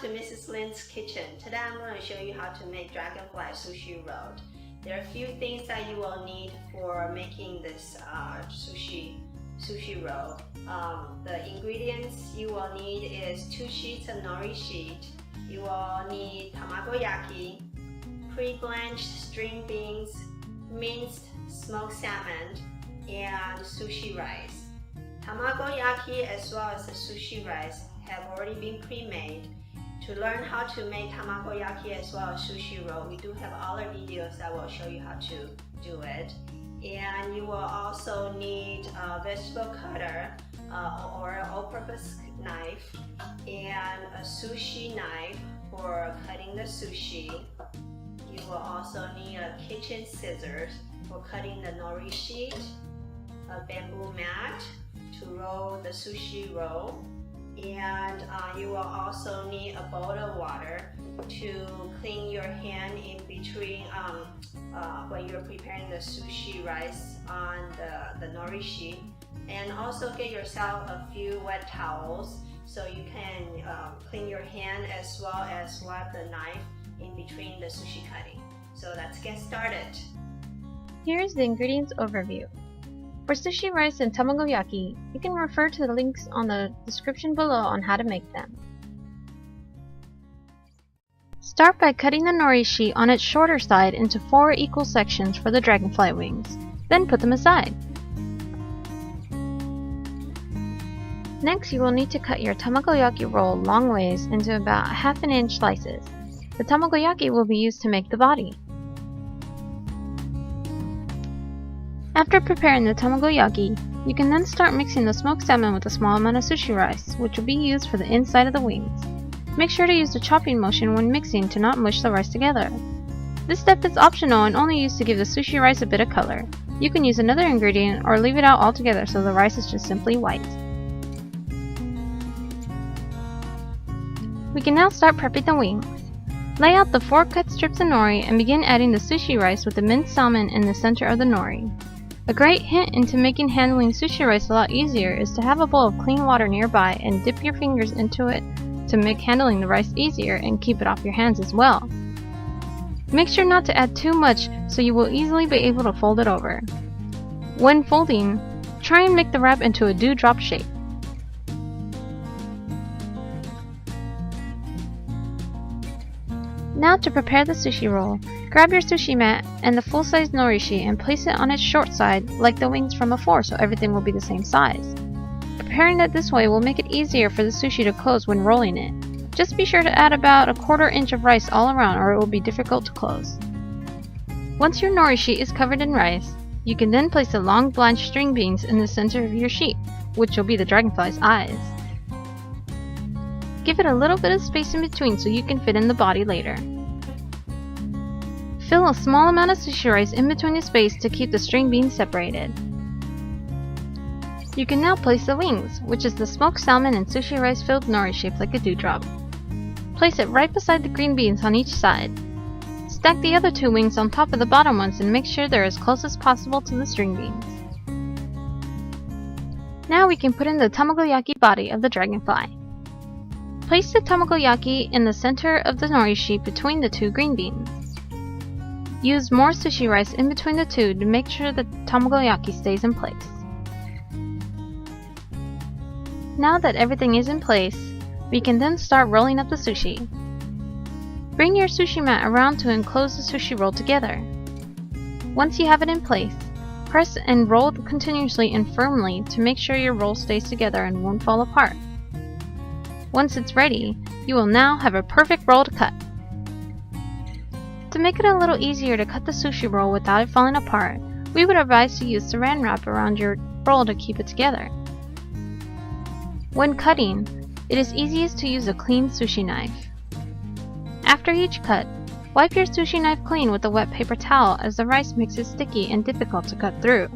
to Mrs. Lin's kitchen. Today I'm going to show you how to make Dragonfly Sushi roll. There are a few things that you will need for making this sushi roll. The ingredients you will need is 2 sheets of Nori Sheet. You will need Tamagoyaki, Pre-Blanched string beans, minced smoked salmon, and Sushi Rice. Tamagoyaki as well as the Sushi Rice have already been pre-made. To learn how to make Tamagoyaki as well as sushi roll, we do have other videos that will show you how to do it. And you will also need a vegetable cutter or an all-purpose knife and a sushi knife for cutting the sushi. You will also need a kitchen scissors for cutting the nori sheet, a bamboo mat to roll the sushi roll, and you will also need a bowl of water to clean your hand in between when you're preparing the sushi rice on the nori sheet. And also get yourself a few wet towels so you can clean your hand as well as wipe the knife in between the sushi cutting. So let's get started. Here's the ingredients overview. For sushi rice and tamagoyaki, you can refer to the links on the description below on how to make them. Start by cutting the nori sheet on its shorter side into 4 equal sections for the dragonfly wings, then put them aside. Next, you will need to cut your tamagoyaki roll long ways into about 1/2 inch slices. The tamagoyaki will be used to make the body. After preparing the tamagoyaki, you can then start mixing the smoked salmon with a small amount of sushi rice, which will be used for the inside of the wings. Make sure to use the chopping motion when mixing to not mush the rice together. This step is optional and only used to give the sushi rice a bit of color. You can use another ingredient or leave it out altogether so the rice is just simply white. We can now start prepping the wings. Lay out the 4 cut strips of nori and begin adding the sushi rice with the minced salmon in the center of the nori. A great hint into making handling sushi rice a lot easier is to have a bowl of clean water nearby and dip your fingers into it to make handling the rice easier and keep it off your hands as well. Make sure not to add too much so you will easily be able to fold it over. When folding, try and make the wrap into a dewdrop shape. Now to prepare the sushi roll, grab your sushi mat and the full-size nori sheet and place it on its short side like the wings from before so everything will be the same size. Preparing it this way will make it easier for the sushi to close when rolling it. Just be sure to add about 1/4 inch of rice all around or it will be difficult to close. Once your nori sheet is covered in rice, you can then place the long blanched string beans in the center of your sheet, which will be the dragonfly's eyes. Give it a little bit of space in between so you can fit in the body later. Fill a small amount of sushi rice in between the space to keep the string beans separated. You can now place the wings, which is the smoked salmon and sushi rice filled nori shaped like a dewdrop. Place it right beside the green beans on each side. Stack the other 2 wings on top of the bottom ones and make sure they're as close as possible to the string beans. Now we can put in the tamagoyaki body of the dragonfly. Place the tamagoyaki in the center of the nori sheet between the 2 green beans. Use more sushi rice in between the 2 to make sure the tamagoyaki stays in place. Now that everything is in place, we can then start rolling up the sushi. Bring your sushi mat around to enclose the sushi roll together. Once you have it in place, press and roll continuously and firmly to make sure your roll stays together and won't fall apart. Once it's ready, you will now have a perfect roll to cut. To make it a little easier to cut the sushi roll without it falling apart, we would advise to use saran wrap around your roll to keep it together. When cutting, it is easiest to use a clean sushi knife. After each cut, wipe your sushi knife clean with a wet paper towel as the rice makes it sticky and difficult to cut through.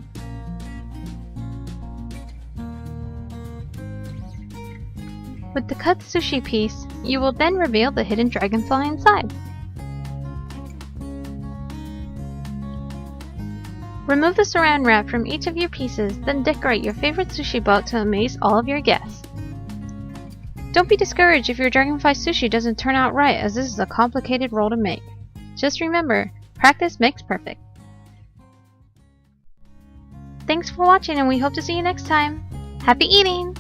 With the cut sushi piece, you will then reveal the hidden dragonfly inside. Remove the saran wrap from each of your pieces, then decorate your favorite sushi boat to amaze all of your guests. Don't be discouraged if your Dragonfly Sushi doesn't turn out right, as this is a complicated roll to make. Just remember, practice makes perfect. Thanks for watching, and we hope to see you next time. Happy eating!